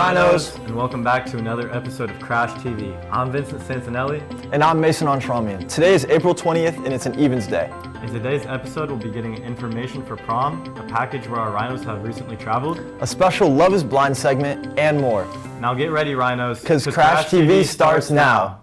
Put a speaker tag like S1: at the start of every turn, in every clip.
S1: Rhinos!
S2: And welcome back to another episode of Crash TV. I'm Vincent Santinelli.
S1: And I'm Mason Ontramian. Today is April 20th and it's an Evens Day.
S2: In today's episode, we'll be getting information for Prom, a package where our Rhinos have recently traveled,
S1: a special Love is Blind segment, and more.
S2: Now get ready, Rhinos,
S1: because Crash TV starts now.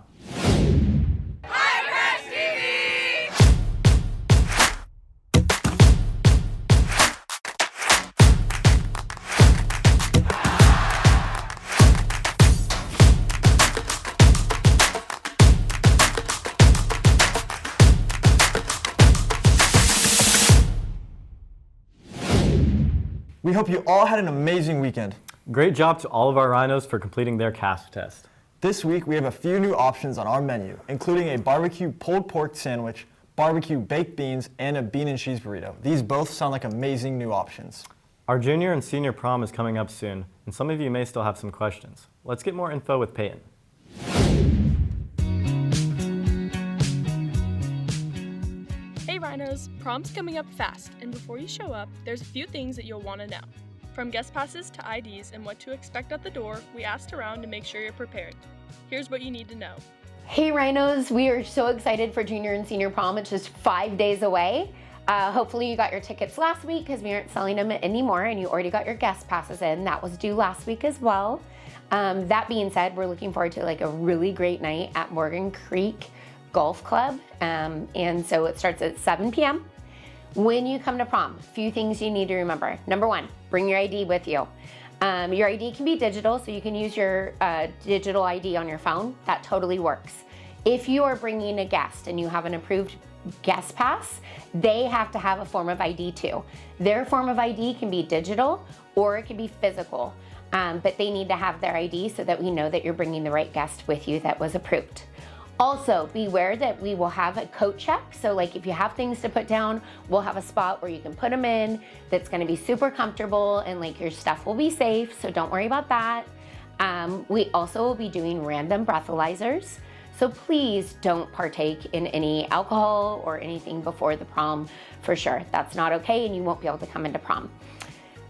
S1: We hope you all had an amazing weekend.
S2: Great job to all of our Rhinos for completing their CASP test.
S1: This week we have a few new options on our menu, including a barbecue pulled pork sandwich, barbecue baked beans, and a bean and cheese burrito. These both sound like amazing new options. Our
S2: junior and senior prom is coming up soon, and some of you may still have some questions. Let's get more info with Peyton.
S3: Hey Rhinos, prom's coming up fast, and before you show up, there's a few things that you'll want to know. From guest passes to IDs and what to expect at the door, we asked around to make sure you're prepared. Here's what you need to know.
S4: Hey Rhinos, we are so excited for junior and senior prom. It's just 5 days away. Hopefully you got your tickets last week because we aren't selling them anymore and you already got your guest passes in. That was due last week as well. That being said, we're looking forward to a really great night at Morgan Creek Golf Club, and so it starts at 7 p.m. When you come to prom, a few things you need to remember. Number one, bring your ID with you. Your ID can be digital, so you can use your digital ID on your phone. That totally works. If you are bringing a guest and you have an approved guest pass, they have to have a form of ID too. Their form of ID can be digital or it can be physical, but they need to have their ID so that we know that you're bringing the right guest with you that was approved. Also, beware that we will have a coat check. So if you have things to put down, we'll have a spot where you can put them in that's gonna be super comfortable and your stuff will be safe, so don't worry about that. We also will be doing random breathalyzers. So please don't partake in any alcohol or anything before the prom for sure. That's not okay and you won't be able to come into prom.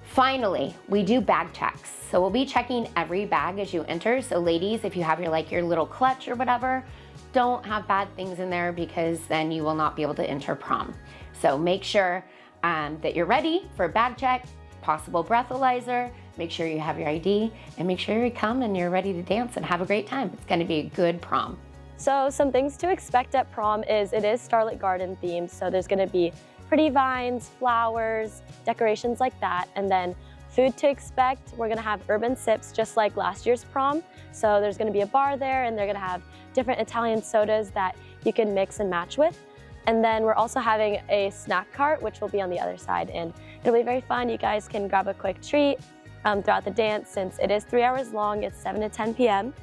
S4: Finally, we do bag checks. So we'll be checking every bag as you enter. So ladies, if you have your little clutch or whatever, don't have bad things in there because then you will not be able to enter prom. So make sure that you're ready for a bag check, possible breathalyzer, make sure you have your ID, and make sure you come and you're ready to dance and have a great time. It's gonna be a good prom.
S5: So some things to expect at prom is it is Starlit Garden themed, so there's gonna be pretty vines, flowers, decorations like that, and then food to expect, we're gonna have urban sips just like last year's prom. So there's gonna be a bar there and they're gonna have different Italian sodas that you can mix and match with. And then we're also having a snack cart, which will be on the other side. And it'll be very fun. You guys can grab a quick treat throughout the dance since it is 3 hours long. It's 7 to 10 p.m.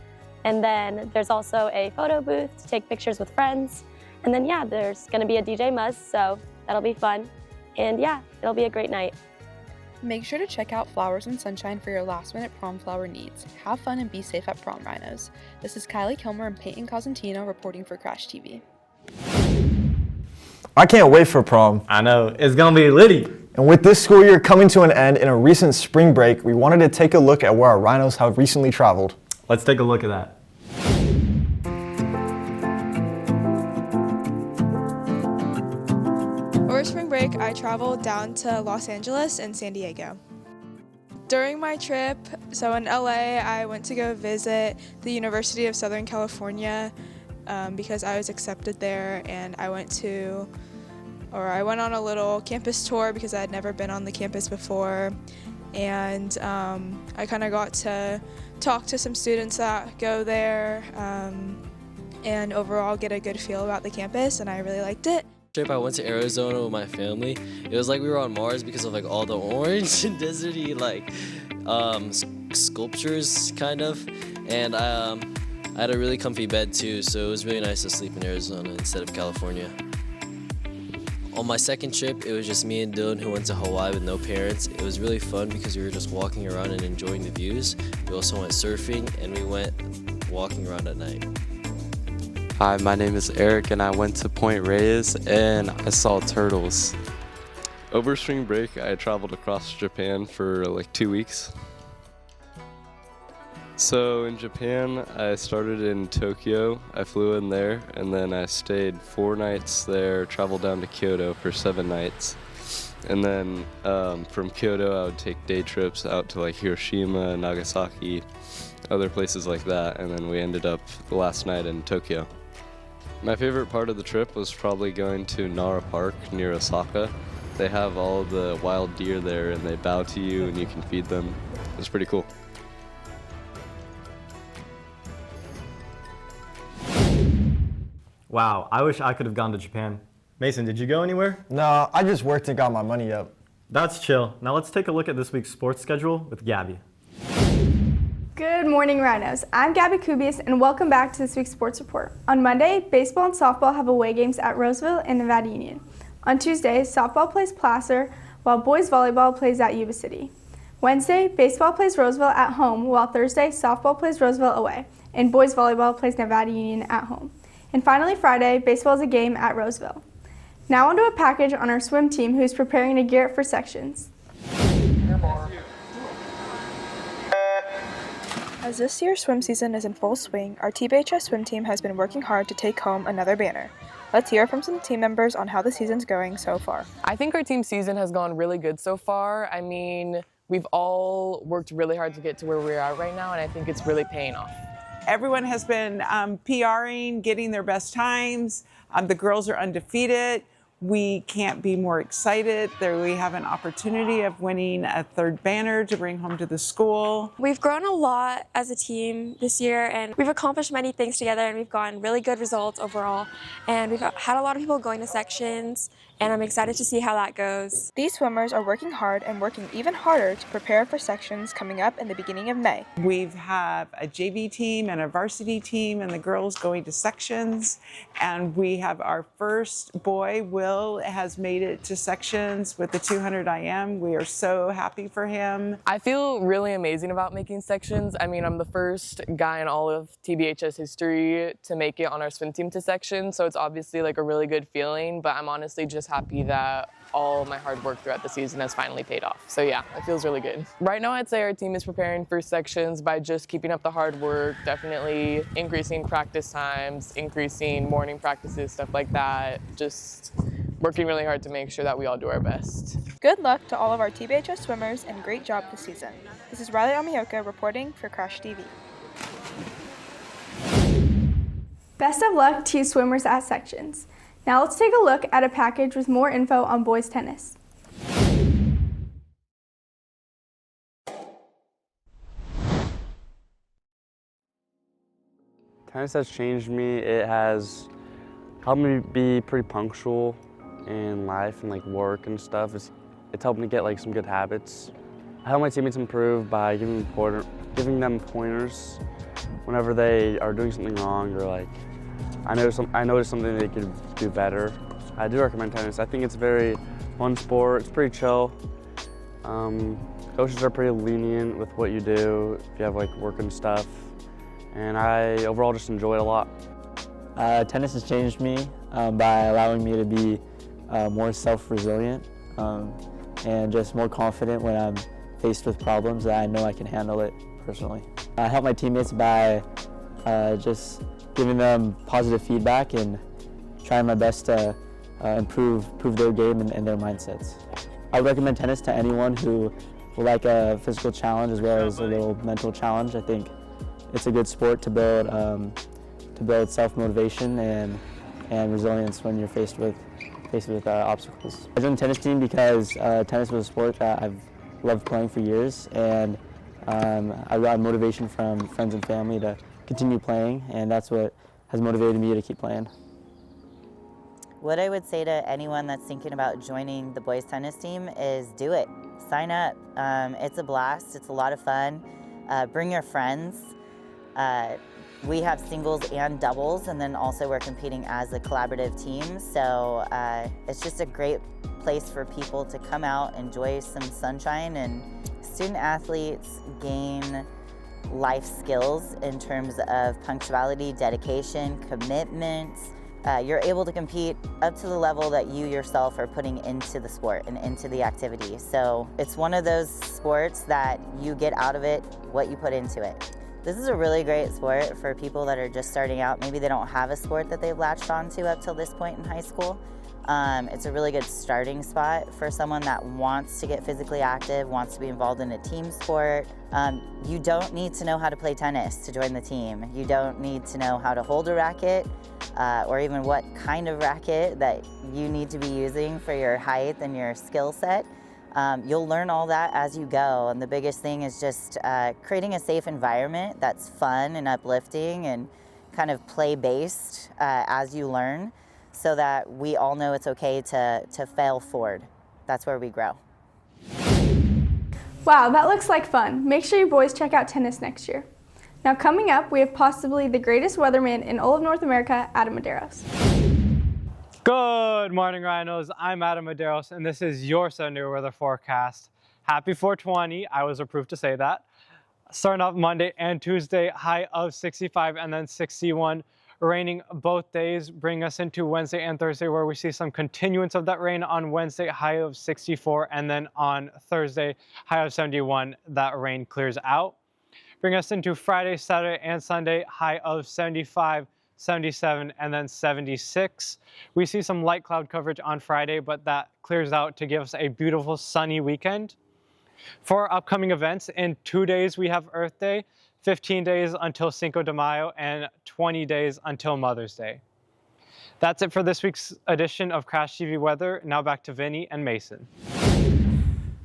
S5: And then there's also a photo booth to take pictures with friends. And then yeah, there's gonna be a DJ Muzz, so that'll be fun. And yeah, it'll be a great night.
S6: Make sure to check out Flowers and Sunshine for your last-minute prom flower needs. Have fun and be safe at prom, Rhinos. This is Kylie Kilmer and Peyton Cosentino reporting for Crash TV.
S1: I can't wait for prom.
S2: I know, it's gonna be litty.
S1: And with this school year coming to an end in a recent spring break, we wanted to take a look at where our Rhinos have recently traveled.
S2: Let's take a look at that.
S7: Over spring break, I traveled down to Los Angeles and San Diego. During my trip, so in LA, I went to go visit the University of Southern California because I was accepted there, and I went on a little campus tour because I had never been on the campus before, and I kind of got to talk to some students that go there and overall get a good feel about the campus, and I really liked it.
S8: I went to Arizona with my family. It was like we were on Mars because of all the orange and deserty sculptures kind of, and I had a really comfy bed too, so it was really nice to sleep in Arizona instead of California. On my second trip, it was just me and Dylan who went to Hawaii with no parents. It was really fun because we were just walking around and enjoying the views. We also went surfing and we went walking around at night.
S9: Hi, my name is Eric and I went to Point Reyes and I saw turtles.
S10: Over spring break, I traveled across Japan for 2 weeks.
S9: So in Japan, I started in Tokyo. I flew in there, and then I stayed 4 nights there, traveled down to Kyoto for 7 nights. And then from Kyoto, I would take day trips out to like Hiroshima, Nagasaki, other places like that, and then we ended up the last night in Tokyo. My favorite part of the trip was probably going to Nara Park near Osaka. They have all of the wild deer there, and they bow to you, and you can feed them. It's pretty cool.
S2: Wow, I wish I could have gone to Japan. Mason, did you go anywhere?
S1: No, I just worked and got my money up.
S2: That's chill. Now let's take a look at this week's sports schedule with Gabby.
S10: Good morning, Rhinos. I'm Gabby Kubius, and welcome back to this week's sports report. On Monday, baseball and softball have away games at Roseville and Nevada Union. On Tuesday, softball plays Placer, while boys volleyball plays at Yuba City. Wednesday, baseball plays Roseville at home, while Thursday, softball plays Roseville away, and boys volleyball plays Nevada Union at home. And finally, Friday, baseball is a game at Roseville. Now onto a package on our swim team, who's preparing to gear up for sections.
S6: As this year's swim season is in full swing, our TBHS swim team has been working hard to take home another banner. Let's hear from some team members on how the season's going so far.
S11: I think our team season has gone really good so far. I mean, we've all worked really hard to get to where we're at right now, and I think it's really paying off.
S12: Everyone has been PRing, getting their best times. The girls are undefeated. We can't be more excited that we have an opportunity of winning a 3rd banner to bring home to the school.
S13: We've grown a lot as a team this year, and we've accomplished many things together, and we've gotten really good results overall. And we've had a lot of people going to sections, and I'm excited to see how that goes.
S6: These swimmers are working hard and working even harder to prepare for sections coming up in the beginning of May.
S12: We have a JV team and a varsity team, and the girls going to sections. And we have our first boy, Will, has made it to sections with the 200 IM. We are so happy for him.
S11: I feel really amazing about making sections. I mean, I'm the first guy in all of TBHS history to make it on our swim team to sections, so it's obviously like a really good feeling, but I'm honestly just happy that all my hard work throughout the season has finally paid off. So yeah, it feels really good. Right now, I'd say our team is preparing for sections by just keeping up the hard work, definitely increasing practice times, increasing morning practices, stuff like that. Just working really hard to make sure that we all do our best.
S6: Good luck to all of our TBHS swimmers and great job this season. This is Riley Amioka reporting for Crash TV.
S10: Best of luck to you swimmers at sections. Now let's take a look at a package with more info on boys tennis.
S9: Tennis has changed me. It has helped me be pretty punctual in life and like work and stuff. It's helped me get like some good habits. I help my teammates improve by giving them pointers whenever they are doing something wrong, or like I notice something they could do better. I do recommend tennis. I think it's a very fun sport. It's pretty chill. Coaches are pretty lenient with what you do if you have like work and stuff. And I overall just enjoy it a lot.
S14: Tennis has changed me by allowing me to be more self-resilient and just more confident when I'm faced with problems that I know I can handle it personally. I help my teammates by just giving them positive feedback and trying my best to improve their game and their mindsets. I would recommend tennis to anyone who would like a physical challenge as well as a little mental challenge. I think it's a good sport to build self-motivation and resilience when you're faced with obstacles. I joined the tennis team because tennis was a sport that I've loved playing for years, and I got motivation from friends and family to continue playing, and that's what has motivated me to keep playing.
S15: What I would say to anyone that's thinking about joining the boys tennis team is do it. Sign up. It's a blast. It's a lot of fun. Bring your friends. We have singles and doubles, and then also we're competing as a collaborative team. So it's just a great place for people to come out, enjoy some sunshine, and student athletes gain life skills in terms of punctuality, dedication, commitment. You're able to compete up to the level that you yourself are putting into the sport and into the activity. So it's one of those sports that you get out of it what you put into it. This is a really great sport for people that are just starting out. Maybe they don't have a sport that they've latched onto up till this point in high school. It's a really good starting spot for someone that wants to get physically active, wants to be involved in a team sport. You don't need to know how to play tennis to join the team. You don't need to know how to hold a racket or even what kind of racket that you need to be using for your height and your skill set. You'll learn all that as you go, and the biggest thing is just creating a safe environment that's fun and uplifting and kind of play-based as you learn, so that we all know it's okay to fail forward. That's where we grow.
S10: Wow, that looks like fun. Make sure you boys check out tennis next year. Now coming up, we have possibly the greatest weatherman in all of North America, Adam Medeiros.
S16: Good morning, Rhinos. I'm Adam Medeiros, and this is your Sunday weather forecast. Happy 420, I was approved to say that. Starting off Monday and Tuesday, high of 65 and then 61. Raining both days, bring us into Wednesday and Thursday, where we see some continuance of that rain. On Wednesday, high of 64, and then on Thursday, high of 71, that rain clears out. Bring us into Friday, Saturday, and Sunday, high of 75, 77, and then 76. We see some light cloud coverage on Friday, but that clears out to give us a beautiful sunny weekend. For our upcoming events, in 2 days we have Earth Day, 15 days until Cinco de Mayo, and 20 days until Mother's Day. That's it for this week's edition of Crash TV Weather. Now back to Vinny and Mason.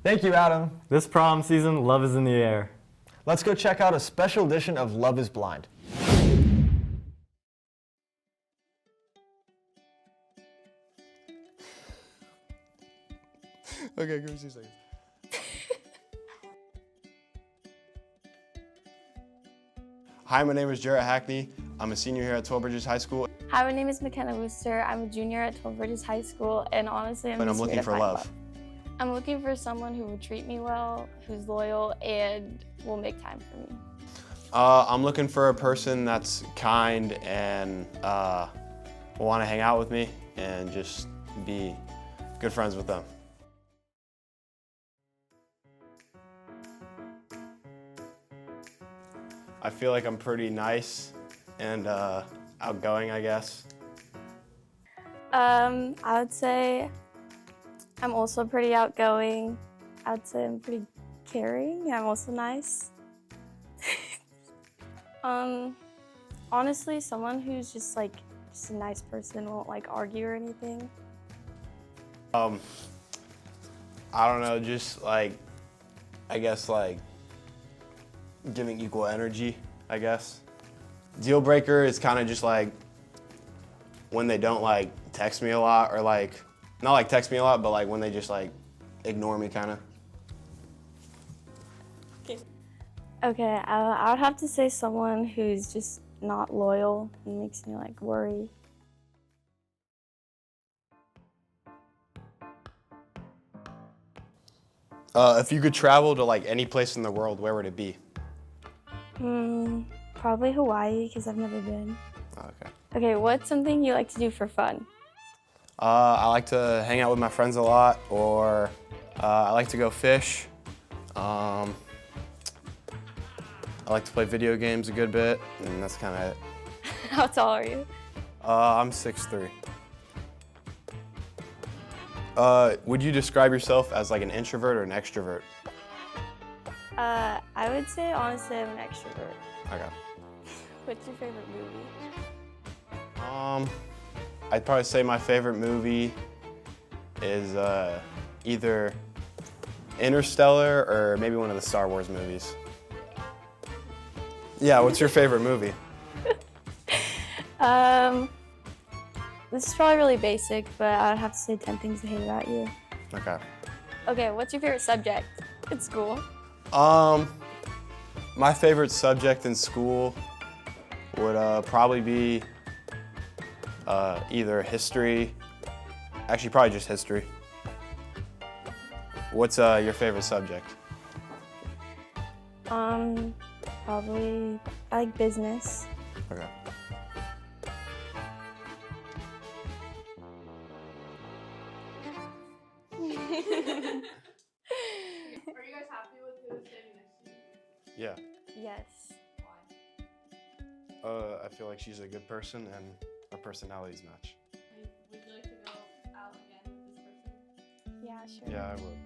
S1: Thank you, Adam.
S2: This prom season, love is in the air.
S1: Let's go check out a special edition of Love is Blind.
S17: Okay, give me 2 seconds. Hi, my name is Jarrett Hackney. I'm a senior here at 12 Bridges High School.
S18: Hi, my name is McKenna Wooster. I'm a junior at 12 Bridges High School, and honestly, I'm
S17: looking for love.
S18: I'm looking for someone who will treat me well, who's loyal, and will make time for me.
S17: I'm looking for a person that's kind and will want to hang out with me and just be good friends with them. I feel like I'm pretty nice and outgoing, I guess.
S18: I would say I'm also pretty outgoing. I would say I'm pretty caring. I'm also nice. Honestly, someone who's just a nice person, won't argue or anything.
S17: I don't know, just I guess giving equal energy, I guess. Deal breaker is kind of just when they don't text me a lot, or not text me a lot, but when they just ignore me kind of.
S18: Okay, I would have to say someone who's just not loyal and makes me worry.
S17: If you could travel to any place in the world, where would it be?
S18: Probably Hawaii, because I've never been.
S17: Okay.
S18: Okay, what's something you like to do for fun?
S17: I like to hang out with my friends a lot, or I like to go fish. I like to play video games a good bit, and that's kind of it.
S18: How tall are you?
S17: I'm 6'3". Would you describe yourself as an introvert or an extrovert?
S18: I would say, honestly, I'm an extrovert.
S17: Okay.
S18: What's your favorite movie?
S17: I'd probably say my favorite movie is either Interstellar or maybe one of the Star Wars movies. Yeah, what's your favorite movie?
S18: This is probably really basic, but I'd have to say 10 Things I Hate About You.
S17: Okay.
S18: Okay, what's your favorite subject in school?
S17: My favorite subject in school would probably be either history, actually probably just history. What's your favorite subject?
S18: Probably, I like business.
S17: Okay.
S7: Are you guys happy with who's standing next to you?
S17: Yeah.
S18: Yes.
S17: I feel like she's a good person and our personalities match.
S3: Would you like to go out again with this person?
S18: Yeah, sure.
S17: Yeah, I would.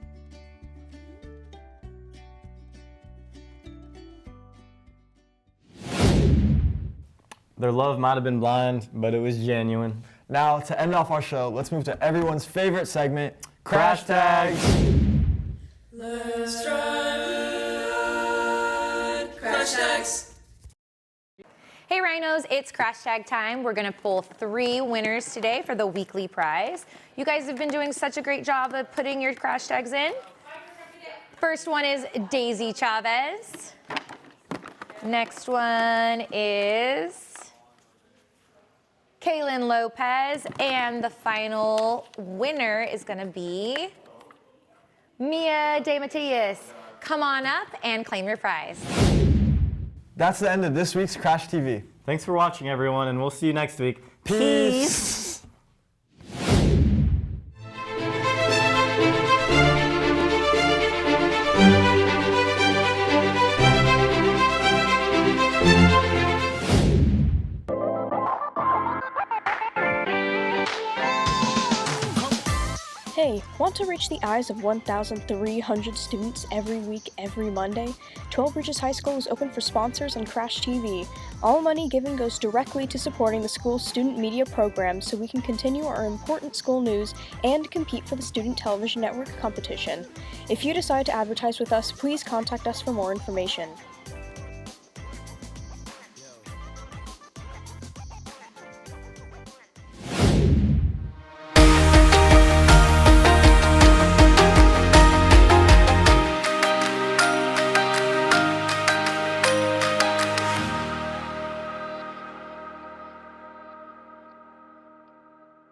S2: Their love might have been blind, but it was genuine.
S1: Now, to end off our show, let's move to everyone's favorite segment, Crash Tags.
S19: Let's ride Crash Tags.
S20: Hey Rhinos, it's Crash Tag time. We're gonna pull 3 winners today for the weekly prize. You guys have been doing such a great job of putting your Crash Tags in. First one is Daisy Chavez. Next one is Kaylin Lopez, and the final winner is gonna be Mia De Matias. Come on up and claim your prize.
S1: That's the end of this week's Crash TV.
S2: Thanks for watching, everyone, and we'll see you next week.
S1: Peace.
S21: Hey, want to reach the eyes of 1,300 students every week, every Monday? 12 Bridges High School is open for sponsors on Crash TV. All money given goes directly to supporting the school's student media program so we can continue our important school news and compete for the Student Television Network competition. If you decide to advertise with us, please contact us for more information.